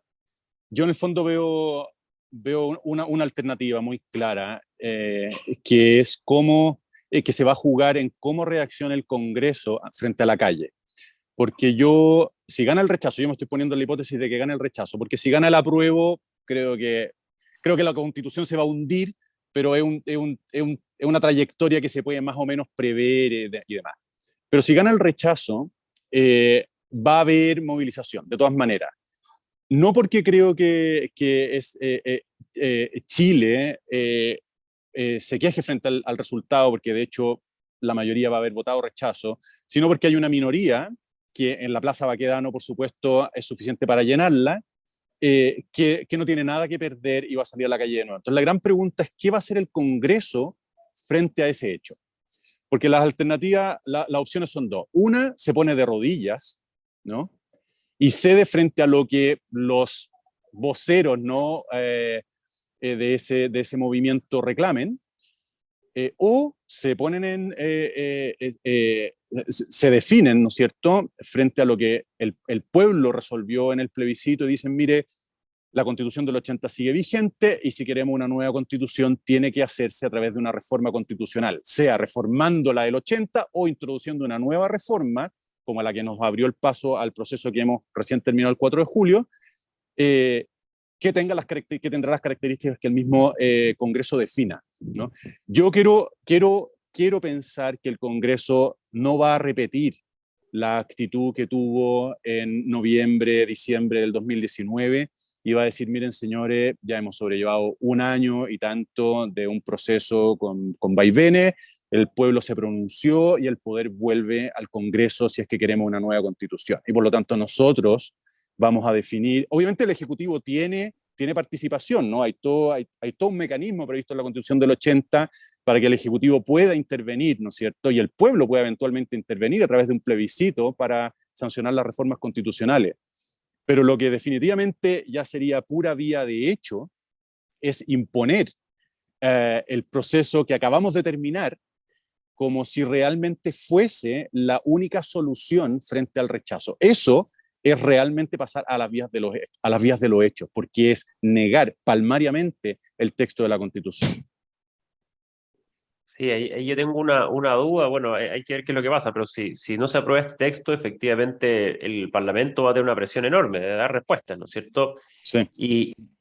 en el fondo veo una alternativa muy clara, que es cómo, que se va a jugar en cómo reacciona el Congreso frente a la calle. Porque si gana el rechazo, yo me estoy poniendo la hipótesis de que gane el rechazo, porque si gana el apruebo, creo que la Constitución se va a hundir, pero es una trayectoria que se puede más o menos prever y demás. Pero si gana el rechazo, va a haber movilización, de todas maneras. No porque creo que Chile se queje frente al resultado, porque de hecho la mayoría va a haber votado rechazo, sino porque hay una minoría que en la Plaza Baquedano, por supuesto, es suficiente para llenarla, que no tiene nada que perder y va a salir a la calle de nuevo. Entonces la gran pregunta es, ¿qué va a hacer el Congreso frente a ese hecho? Porque las alternativas, las opciones son dos. Una, se pone de rodillas, ¿no? Y cede frente a lo que los voceros, ¿no? De ese movimiento reclamen, o se ponen se definen, ¿no es cierto?, frente a lo que el pueblo resolvió en el plebiscito y dicen, mire, la Constitución del 80 sigue vigente y si queremos una nueva Constitución tiene que hacerse a través de una reforma constitucional, sea reformando la del 80 o introduciendo una nueva reforma, como la que nos abrió el paso al proceso que hemos recién terminado el 4 de julio, que tendrá las características que el mismo Congreso defina, ¿no? Yo quiero pensar que el Congreso no va a repetir la actitud que tuvo en noviembre, diciembre del 2019, y va a decir, miren señores, ya hemos sobrellevado un año y tanto de un proceso con vaivenes, el pueblo se pronunció y el poder vuelve al Congreso si es que queremos una nueva Constitución. Y por lo tanto nosotros vamos a definir, obviamente el Ejecutivo tiene participación, ¿no? Hay todo un mecanismo previsto en la Constitución del 80 para que el Ejecutivo pueda intervenir, ¿no es cierto? Y el pueblo pueda eventualmente intervenir a través de un plebiscito para sancionar las reformas constitucionales. Pero lo que definitivamente ya sería pura vía de hecho es imponer el proceso que acabamos de terminar como si realmente fuese la única solución frente al rechazo. Eso es realmente pasar a las vías de los hechos, porque es negar palmariamente el texto de la Constitución. Sí, ahí yo tengo una duda, bueno, hay que ver qué es lo que pasa, pero si no se aprueba este texto, efectivamente el Parlamento va a tener una presión enorme de dar respuestas, ¿no es cierto? Sí.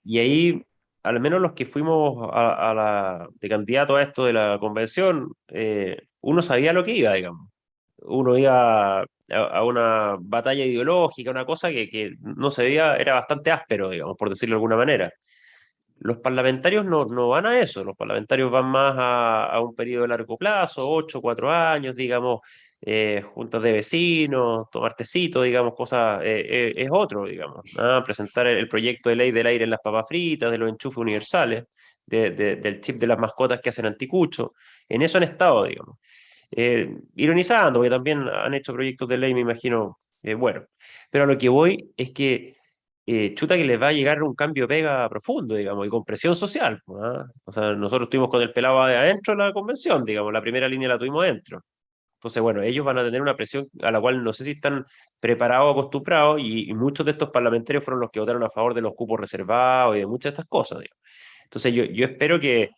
Y ahí, al menos los que fuimos de candidato a esto de la convención, uno sabía lo que iba, digamos. Uno iba a una batalla ideológica, una cosa que no se veía, era bastante áspero, digamos, por decirlo de alguna manera. Los parlamentarios no van a eso, los parlamentarios van más a un periodo de largo plazo, 8, 4 años, digamos, juntas de vecinos, tomar tecito, digamos, cosas, es otro, digamos, ¿no? Presentar el proyecto de ley del aire en las papas fritas, de los enchufes universales, del chip de las mascotas que hacen anticucho, en eso han estado, digamos. Ironizando, porque también han hecho proyectos de ley, me imagino, bueno, pero a lo que voy es que chuta que les va a llegar un cambio de pega profundo, digamos, y con presión social, ¿ah? O sea, nosotros estuvimos con el pelado de adentro de la convención, digamos, la primera línea la tuvimos adentro. Entonces, bueno, ellos van a tener una presión a la cual no sé si están preparados o acostumbrados, y muchos de estos parlamentarios fueron los que votaron a favor de los cupos reservados y de muchas de estas cosas, digamos. Entonces, yo espero que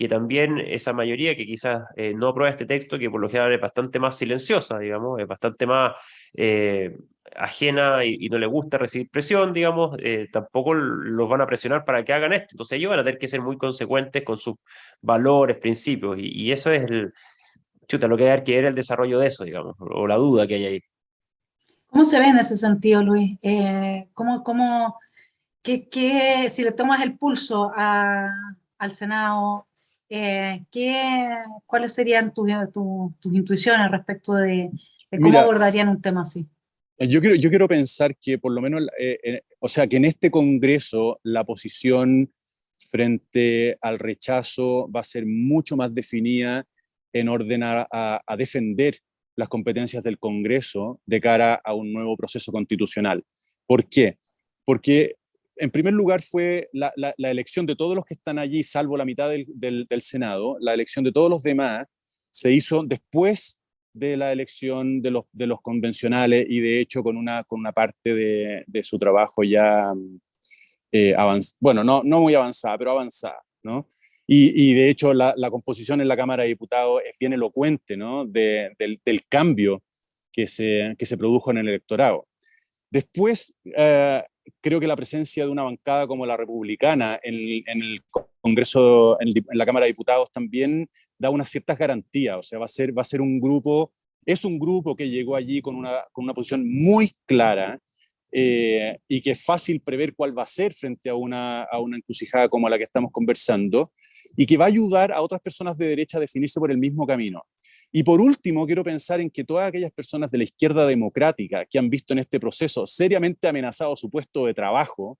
también esa mayoría que quizás no aprueba este texto, que por lo general es bastante más silenciosa, digamos, es bastante más eh, ajena y no le gusta recibir presión, digamos, tampoco los van a presionar para que hagan esto. Entonces ellos van a tener que ser muy consecuentes con sus valores, principios, y eso es lo que hay que ver el desarrollo de eso, digamos, o la duda que hay ahí. ¿Cómo se ve en ese sentido, Luis? si le tomas el pulso al Senado, ¿cuáles serían tus intuiciones respecto de cómo Mira, abordarían un tema así? yo quiero pensar que por lo menos, o sea, que en este Congreso la posición frente al rechazo va a ser mucho más definida en orden a defender las competencias del Congreso de cara a un nuevo proceso constitucional. ¿Por qué? Porque en primer lugar fue la elección de todos los que están allí, salvo la mitad del Senado, la elección de todos los demás se hizo después de la elección de los convencionales y de hecho con una parte de su trabajo ya bueno, no muy avanzada, pero avanzada, ¿no? Y de hecho la composición en la Cámara de Diputados es bien elocuente, ¿no? Del cambio que se produjo en el electorado. Después, creo que la presencia de una bancada como la republicana en el Congreso, en la Cámara de Diputados también da unas ciertas garantías, o sea, va a ser un grupo, es un grupo que llegó allí con una posición muy clara, y que es fácil prever cuál va a ser frente a una encrucijada como la que estamos conversando, y que va a ayudar a otras personas de derecha a definirse por el mismo camino. Y por último, quiero pensar en que todas aquellas personas de la izquierda democrática que han visto en este proceso seriamente amenazado su puesto de trabajo,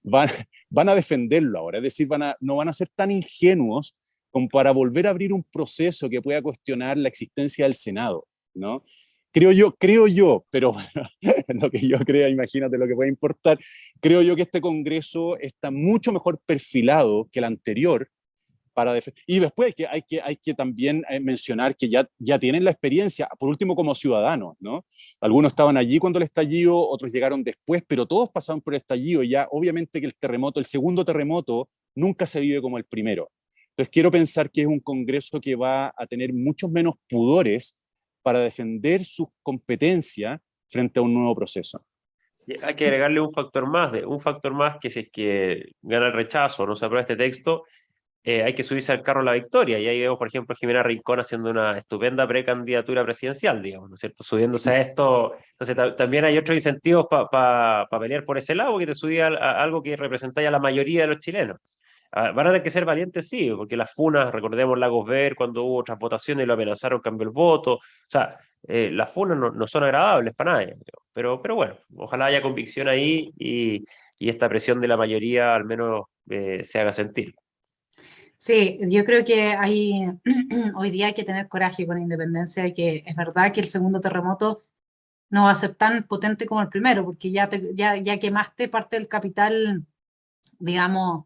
van a defenderlo ahora, es decir, no van a ser tan ingenuos como para volver a abrir un proceso que pueda cuestionar la existencia del Senado, ¿no? Creo yo, pero bueno, lo que yo crea, imagínate lo que puede importar, creo yo que este Congreso está mucho mejor perfilado que el anterior y después hay que también mencionar que ya tienen la experiencia, por último como ciudadanos, ¿no? Algunos estaban allí cuando el estallido, otros llegaron después, pero todos pasaron por el estallido y ya obviamente que el segundo terremoto nunca se vive como el primero. Entonces quiero pensar que es un Congreso que va a tener muchos menos pudores para defender sus competencias frente a un nuevo proceso. Y hay que agregarle un factor más que si es que gana el rechazo o no se aprueba este texto, hay que subirse al carro a la victoria. Y ahí vemos, por ejemplo, a Jimena Rincón haciendo una estupenda precandidatura presidencial, digamos, ¿no es cierto? Subiéndose a esto. Entonces, también hay otros incentivos para pelear por ese lado, que te subía a algo que representa a la mayoría de los chilenos. Van a tener que ser valientes, sí, porque las funas, recordemos Lagos Ver, cuando hubo otras votaciones y lo amenazaron, cambió el voto. O sea, las funas no son agradables para nadie. Pero bueno, ojalá haya convicción ahí y esta presión de la mayoría al menos se haga sentir. Sí, yo creo que hoy día hay que tener coraje con la independencia y que es verdad que el segundo terremoto no va a ser tan potente como el primero, porque ya quemaste parte del capital, digamos,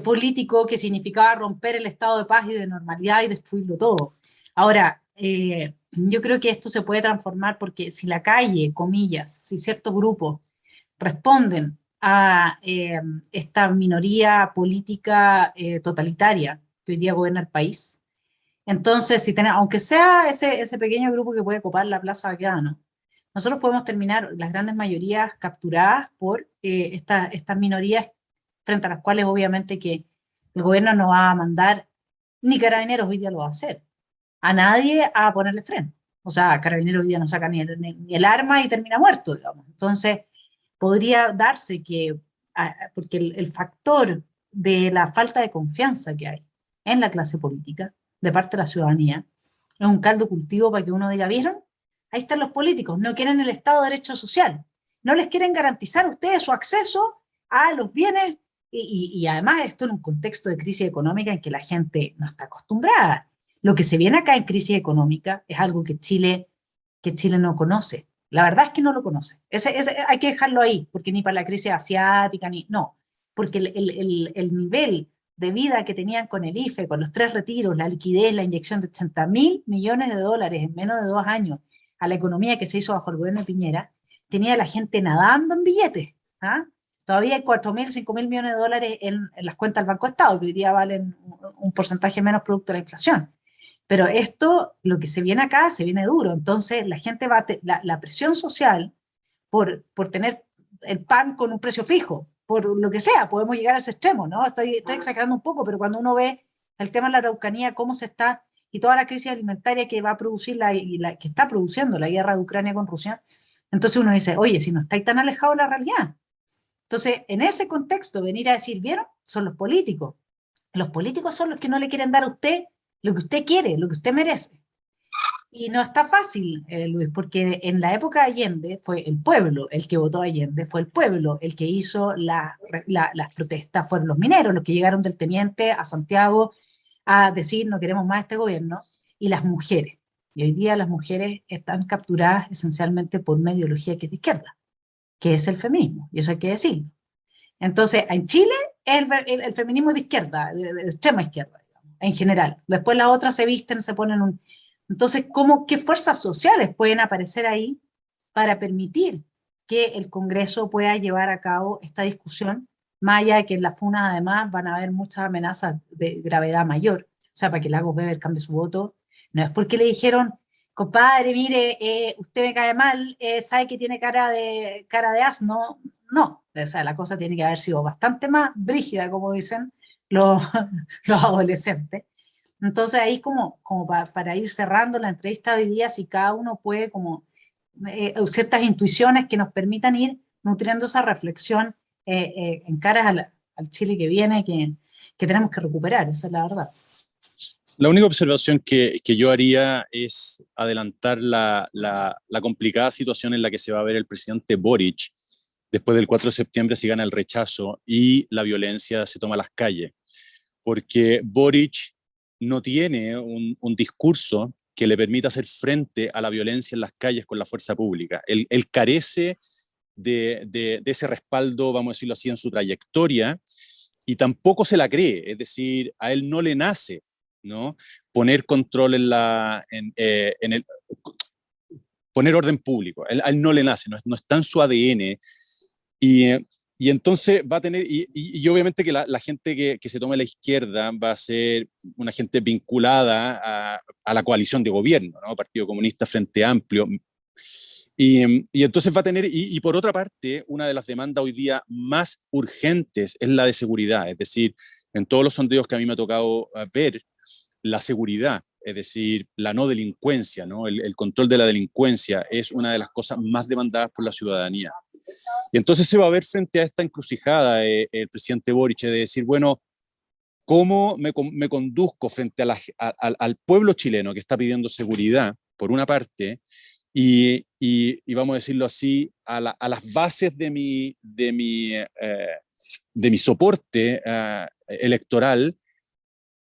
político que significaba romper el estado de paz y de normalidad y destruirlo todo. Ahora, yo creo que esto se puede transformar porque si la calle, comillas, si ciertos grupos responden a esta minoría política totalitaria que hoy día gobierna el país, entonces, aunque sea ese pequeño grupo que puede copar la Plaza Baquedano, nosotros podemos terminar las grandes mayorías capturadas por estas minorías frente a las cuales obviamente que el gobierno no va a mandar, ni Carabineros hoy día lo va a hacer, a nadie a ponerle freno. O sea, Carabineros hoy día no saca ni el arma y termina muerto, digamos. Entonces, podría darse que, porque el factor de la falta de confianza que hay en la clase política, de parte de la ciudadanía, es un caldo cultivo para que uno diga, ¿vieron? Ahí están los políticos, no quieren el Estado de Derecho Social, no les quieren garantizar a ustedes su acceso a los bienes y además esto en un contexto de crisis económica en que la gente no está acostumbrada. Lo que se viene acá en crisis económica es algo que Chile no conoce. La verdad es que no lo conoce. Hay que dejarlo ahí, porque ni para la crisis asiática, no, porque el nivel de vida que tenían con el IFE, con los 3 retiros, la liquidez, la inyección de 80.000 millones de dólares en menos de 2 años a la economía que se hizo bajo el gobierno de Piñera, tenía a la gente nadando en billetes. ¿Ah? Todavía hay 4.000, 5.000 millones de dólares en las cuentas del Banco Estado, que hoy día valen un porcentaje menos producto de la inflación. Pero esto, lo que se viene acá, se viene duro. Entonces, la gente la presión social por tener el pan con un precio fijo, por lo que sea, podemos llegar a ese extremo, ¿no? Estoy exagerando un poco, pero cuando uno ve el tema de la Araucanía, cómo se está, y toda la crisis alimentaria que va a producir que está produciendo la guerra de Ucrania con Rusia, entonces uno dice, oye, si no estáis tan alejados de la realidad. Entonces, en ese contexto, venir a decir, ¿vieron? Son los políticos. Los políticos son los que no le quieren dar a usted lo que usted quiere, lo que usted merece. Y no está fácil, Luis, porque en la época de Allende fue el pueblo el que votó a Allende, fue el pueblo el que hizo las protestas, fueron los mineros los que llegaron del teniente a Santiago a decir no queremos más este gobierno, y las mujeres. Y hoy día las mujeres están capturadas esencialmente por una ideología que es de izquierda, que es el feminismo, y eso hay que decirlo. Entonces, en Chile el feminismo es de izquierda, de extrema izquierda, digamos, en general. Después las otras se visten, se ponen un... Entonces, ¿qué fuerzas sociales pueden aparecer ahí para permitir que el Congreso pueda llevar a cabo esta discusión? Más allá de que en las funas además van a haber muchas amenazas de gravedad mayor. O sea, para que Lagos Weber cambie su voto. No es porque le dijeron, compadre, mire, usted me cae mal, sabe que tiene cara de asno. No, o sea, la cosa tiene que haber sido bastante más brígida, como dicen los, los adolescentes. Entonces ahí como para ir cerrando la entrevista de hoy día, si cada uno puede como ciertas intuiciones que nos permitan ir nutriendo esa reflexión en caras al Chile que viene, que tenemos que recuperar, esa es la verdad. La única observación que yo haría es adelantar la complicada situación en la que se va a ver el presidente Boric después del 4 de septiembre si gana el rechazo y la violencia se toma las calles. Porque Boric no tiene un discurso que le permita hacer frente a la violencia en las calles con la fuerza pública. Él carece de ese respaldo, vamos a decirlo así, en su trayectoria, y tampoco se la cree, es decir, a él no le nace, ¿no?, poner control poner orden público. A él no le nace, no está en su ADN. Y entonces va a tener, y obviamente que la gente que se tome la izquierda va a ser una gente vinculada a la coalición de gobierno, ¿no? Partido Comunista, Frente Amplio. Y entonces va a tener, y por otra parte, una de las demandas hoy día más urgentes es la de seguridad. Es decir, en todos los sondeos que a mí me ha tocado ver, la seguridad, es decir, la no delincuencia, ¿no? El control de la delincuencia es una de las cosas más demandadas por la ciudadanía. Y entonces se va a ver frente a esta encrucijada el presidente Boric de decir, bueno, ¿cómo me conduzco frente al pueblo chileno que está pidiendo seguridad, por una parte, y vamos a decirlo así, a las bases de mi soporte electoral,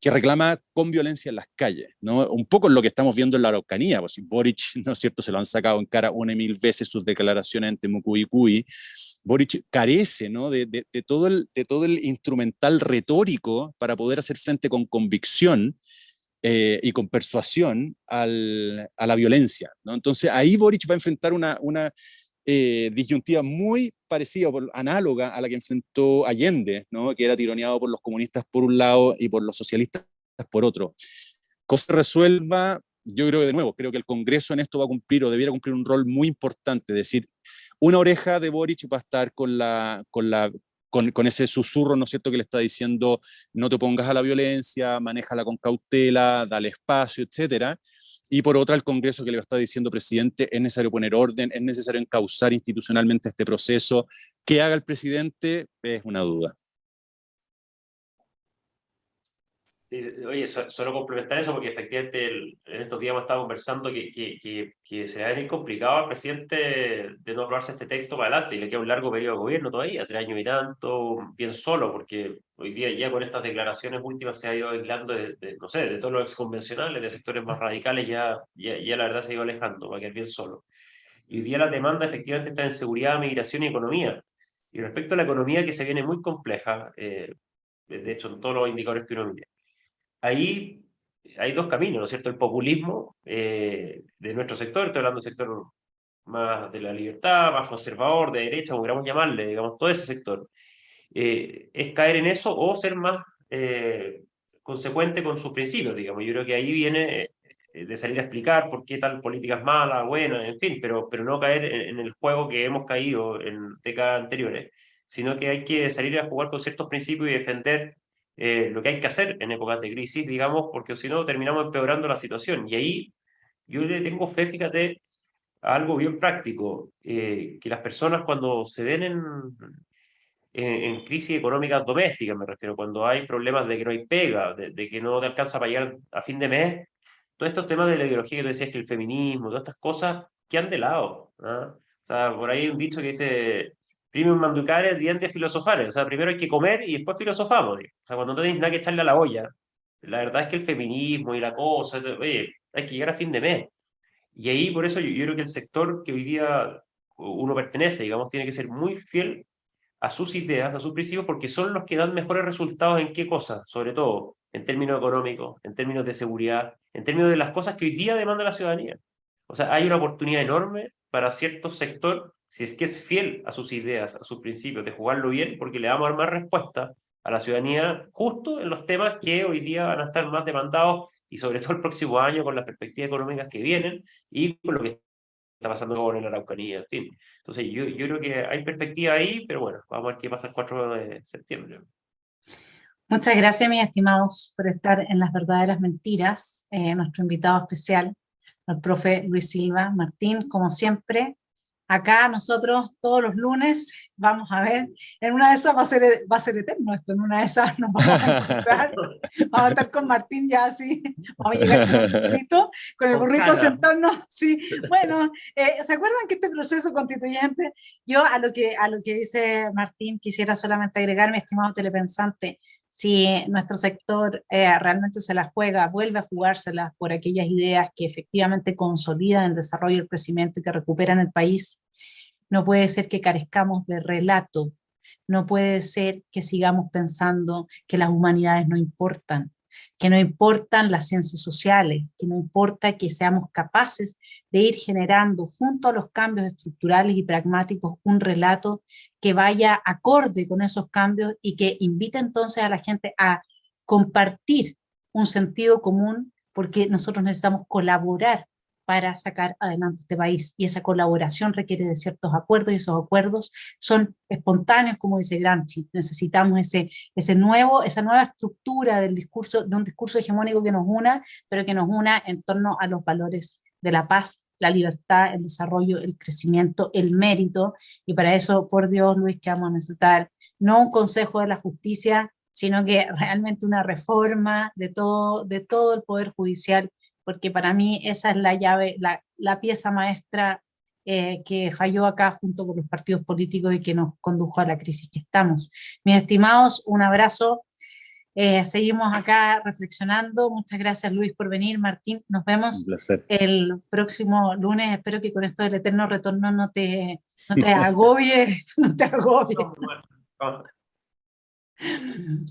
que reclama con violencia en las calles, ¿no? Un poco lo que estamos viendo en la Araucanía, pues Boric, ¿no es cierto?, se lo han sacado en cara 1.000 veces sus declaraciones ante Mucuicui. Boric carece, ¿no?, de todo el instrumental retórico para poder hacer frente con convicción y con persuasión a la violencia, ¿no? Entonces ahí Boric va a enfrentar una disyuntiva muy parecida, análoga a la que enfrentó Allende, ¿no?, que era tironeado por los comunistas por un lado y por los socialistas por otro. Cosa resuelva, yo creo que de nuevo, creo que el Congreso en esto va a cumplir o debiera cumplir un rol muy importante, es decir, una oreja de Boric va a estar con ese susurro, ¿no es cierto?, que le está diciendo no te pongas a la violencia, manéjala con cautela, dale espacio, etcétera. Y por otra, el Congreso que le está diciendo, presidente, es necesario poner orden, es necesario encauzar institucionalmente este proceso. ¿Qué haga el presidente? Es una duda. Sí, oye, solo complementar eso, porque efectivamente en estos días hemos estado conversando que se va a venir complicado al presidente de no aprobarse este texto para adelante, y le queda un largo periodo de gobierno todavía, 3 años y tanto, bien solo, porque hoy día ya con estas declaraciones últimas se ha ido aislando no sé, de todos los exconvencionales, de sectores más radicales, ya la verdad se ha ido alejando, va a quedar bien solo. Y hoy día la demanda efectivamente está en seguridad, migración y economía. Y respecto a la economía, que se viene muy compleja, de hecho en todos los indicadores que uno mira, ahí hay dos caminos, ¿no es cierto? El populismo de nuestro sector, estoy hablando del sector más de la libertad, más conservador, de derecha, como queramos llamarle, digamos, todo ese sector, es caer en eso o ser más consecuente con sus principios, digamos. Yo creo que ahí viene de salir a explicar por qué tal política es mala, buena, en fin, pero no caer en el juego que hemos caído en décadas anteriores, sino que hay que salir a jugar con ciertos principios y defender lo que hay que hacer en épocas de crisis, digamos, porque si no terminamos empeorando la situación. Y ahí yo le tengo fe, fíjate, a algo bien práctico, que las personas cuando se ven en crisis económicas domésticas, me refiero, cuando hay problemas de que no hay pega, de que no te alcanza para llegar a fin de mes, todos estos temas de la ideología que tú decías, que el feminismo, todas estas cosas, quedan de lado, ¿no? O sea, por ahí hay un dicho que dice, primum manducare, dientes filosofare, o sea, primero hay que comer y después filosofamos, digo. O sea, cuando no tenéis nada que echarle a la olla, la verdad es que el feminismo y la cosa, oye, hay que llegar a fin de mes. Y ahí, por eso, yo creo que el sector que hoy día uno pertenece, digamos, tiene que ser muy fiel a sus ideas, a sus principios, porque son los que dan mejores resultados en qué cosas, sobre todo en términos económicos, en términos de seguridad, en términos de las cosas que hoy día demanda la ciudadanía. O sea, hay una oportunidad enorme para cierto sector, si es que es fiel a sus ideas, a sus principios, de jugarlo bien, porque le vamos a dar más respuesta a la ciudadanía justo en los temas que hoy día van a estar más demandados y sobre todo el próximo año con las perspectivas económicas que vienen y con lo que está pasando con la Araucanía, en fin. Entonces, yo creo que hay perspectiva ahí, pero bueno, vamos a ver qué pasa el 4 de septiembre. Muchas gracias, mis estimados, por estar en Las Verdaderas Mentiras. Nuestro invitado especial, el profe Luis Silva. Martín, como siempre, acá nosotros todos los lunes vamos a ver, en una de esas va a ser eterno esto, en una de esas nos vamos a encontrar, vamos a estar con Martín ya así, vamos a llegar con el burrito sentarnos, sí. Bueno, ¿se acuerdan que este proceso constituyente, yo a lo que dice Martín quisiera solamente agregar, mi estimado telepensante, si nuestro sector realmente se la juega, vuelve a jugárselas por aquellas ideas que efectivamente consolidan el desarrollo y el crecimiento y que recuperan el país, no puede ser que carezcamos de relato, no puede ser que sigamos pensando que las humanidades no importan, que no importan las ciencias sociales, que no importa que seamos capaces de ir generando junto a los cambios estructurales y pragmáticos un relato que vaya acorde con esos cambios y que invite entonces a la gente a compartir un sentido común, porque nosotros necesitamos colaborar para sacar adelante este país, y esa colaboración requiere de ciertos acuerdos, y esos acuerdos son espontáneos, como dice Gramsci. Necesitamos esa nueva estructura del discurso, de un discurso hegemónico que nos una, pero que nos una en torno a los valores de la paz, la libertad, el desarrollo, el crecimiento, el mérito, y para eso, por Dios, Luis, que vamos a necesitar no un consejo de la justicia, sino que realmente una reforma de todo el poder judicial, porque para mí esa es la llave, la pieza maestra que falló acá junto con los partidos políticos y que nos condujo a la crisis que estamos. Mis estimados, un abrazo. Seguimos acá reflexionando. Muchas gracias, Luis, por venir. Martín, nos vemos el próximo lunes. Espero que con esto del eterno retorno no te agobie, no te agobie.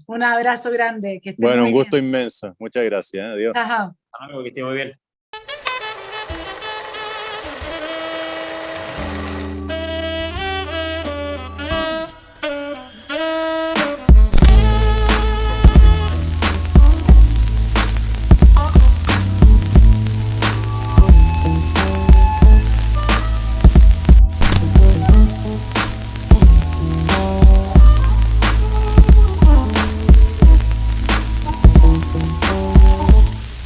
Un abrazo grande. Que estés bueno, muy un gusto bien. inmenso. Muchas gracias. Adiós. Ajá. Algo que esté muy bien.